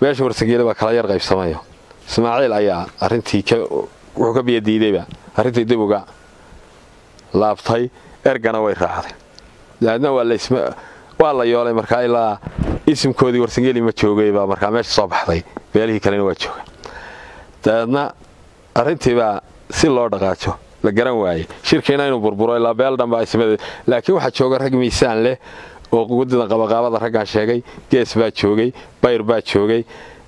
meesha warsageela baa kala yar qaybsamayo Ismaaciil ayaa arintii wuxuu ka biyadiidayba arintii dib uga laabtay ergana way raacday laadna waa la yoolay markaa ilaa isimkoodii warsageeli ma joogayba markaa meesha soo baxday beelihii kalena waa jooga daadna arintii baa si loo dhaqaajo la garan waayay shirkeena inuu burburo ilaa beel dhanba ismada laakiin waxa jooga rag miisaan leh oo gudida qabaqaabada raggan sheegay gees baa joogay bayr baa joogay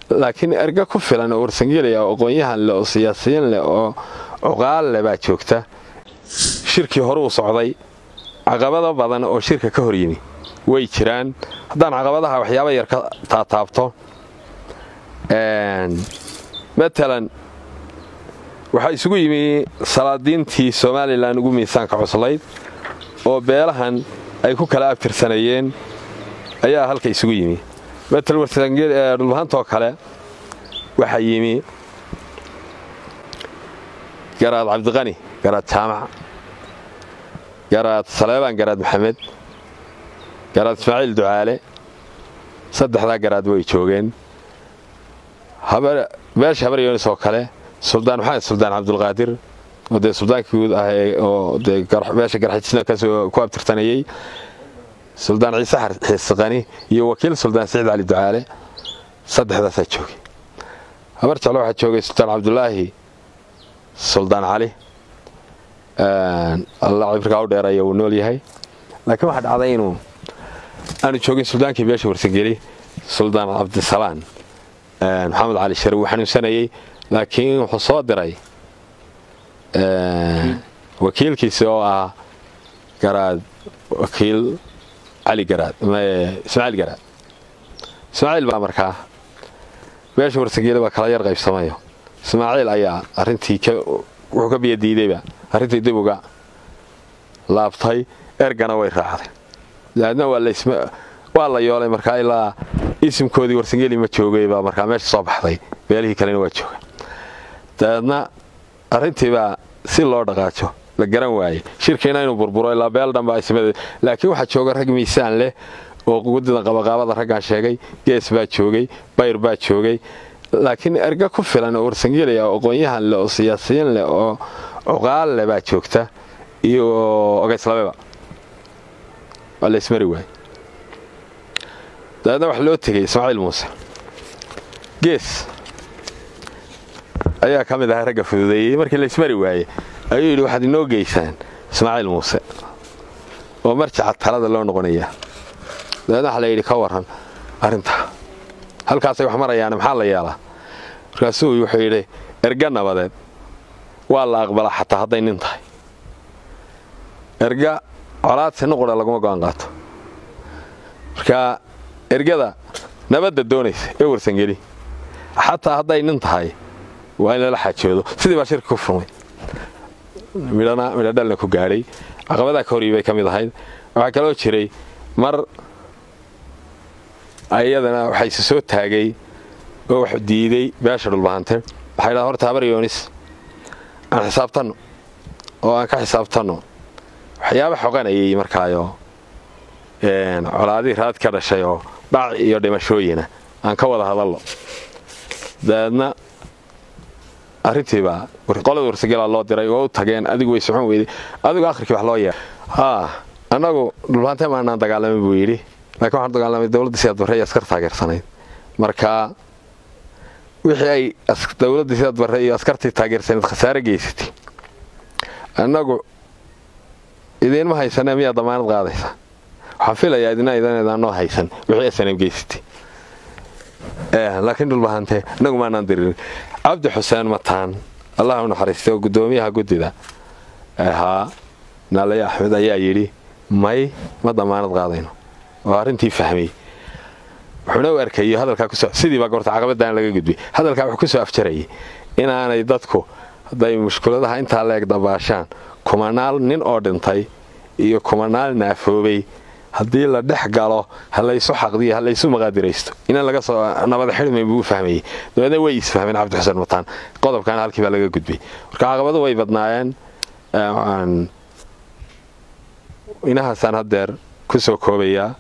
laakiin erga ku filan oo warsangeelaya oo aqoonyahan leh oo siyaasiyiin leh oo uqaal leh baa joogta shirkii hore u socday caqabado badan oo shirka ka hor yimi way jiraan haddaan caqabadaha waxyaabo yar ka taataabto matalan waxa isugu yimi salaadiintii Soomaaliland ugu miisaanka cuslayd oo beelahan ay ku kala abtirsanayeen ayaa halka isugu yimi matalan warsangeel dhulbaantoo kale waxa yimi garaad Cabdiqani garaad Jaamac garaad Saleebaan garaad Maxamed garaad Ismaaciil Ducaale saddexda garaad way joogeen beesha habaryoon soo kale Suldaan Maxamed Suldaan Cabdulqaadir oo de suldaanka guud ah oo de beesha garxajisna ka soo ku abtirtanayay Suldaan Ciise Xisqani iyo wakiil Suldaan Saciid Ali Ducaale saddexdaas joogay habar jalo waxa joogay Suldaan Cabdullaahi Suldaan Ali Allah ibrka u dheeray oo nool yahay laakiin waxa dhacday inuu aanu joogin suldaankii beesha warsangeeli Suldaan Cabdisalaan Maxamed Ali Sharif waxaan xanuunsanayay laakiin wuxuu soo diray wakiilkiisa oo ah garaad wakiil Ali garaad Ismaaciil baa markaa beesha warsangeela baa kala yar qaybsamayo Ismaaciil ayaa arintii wuxuu ka biyadiidayba arintii dib uga laabtay ergana way raacday laadna waa la yoolay markaa ilaa isimkoodii warsangeeli ma joogayba markaa meesha soo baxday beelihii kalena waa jooga daadna arintii baa si loo dhaqaajo la garan waayay shirkeena inuu burburo ilaa beel dhanba ismada laakiin waxa jooga rag miisaan leh oo gudida qabaqaabada raggan sheegay gees baa joogay bayr baa joogay laakiin erga ku filan oo warsangeelaya oo aqoonyahan leh oo siyaasiyiin leh oo uqaal leh baa joogta iyo ogayslabeba wala ismari waay daadna wax loo tagay Ismaaciil Muuse gees ayaa ka mid ah ragga fududeeyay markii la ismari waayay ayuu yiri waxaad inoo geysaan Ismaaciil Muuse oo marjaca talada loo noqonaya daadna waxa la yiri ka waran arinta halkaas ay wax marayaan maxaa la yeelaa markaasuu wuxuu yiri erga nabadeed waa la aqbalaa xataa haday nin tahay erga colaad si noqda laguma go'aan qaato marka ergada nabadda doonaysa ee warsangeeli xataa haday nin tahay waa in la xajoodo sidii baa shirku ku furmay midana ku gaaray caqabadaha ka horibay kamid ahayd waxa kale oo jiray mar ayadana waxay soo taagay oo wax diiday beesha dhulbaante waxay la horta habaryoonis aan xisaabtano oo aan ka xisaabtano waxyaabo xoqanayay markaayo colaadii raad ka dhashay oo dhac iyo dhimashooyina aan ka wada hadalno daadna arintii baa qolada warsangeela loo diray oo u tageen adigu way socon weeyday adigu aakhirkii wax loo yeeray anagu dhulbaante ma aan dagaalamay buu yiri laakiin waxaan dagaalamay dawladda Siyaad Barre askar taageersanayd marka wixii ay dawladda Siyaad Barre iyo askartii taageersanayd khasaare geysatay anagu idin ma haysan miya damaanad qaadaysa waxaan filayaa idin noo haysan wixii sanad geysatay laakiin dhulbaante anagu ma aan dirin Cabdi Xuseen Mataan Allah uu naxariisto gudoomiyaha gudida Naalay Axmed ayaa yiri may ma damaanad qaadayno oo arintii fahmay wuxuu u arkay hadalka ku soo sidii baa goorta caqabadaan laga gudbay hadalka wuxuu ku soo afjaray inaanay dadku haday mushkiladaha inta leeg dabaashaan kumanaal nin oo dhintay iyo kumanaal naafoobay haddii la dhex galo halayso xaqdiyo halayso maqaadiraysto in laga soo nabad xilmay buu fahmay dadweyne way isfahmeen Cabdi Xuseen Mataan qodobkan halkii baa laga gudbay marka caqabadu way badnaayeen inaha san hadeer ku soo koobaya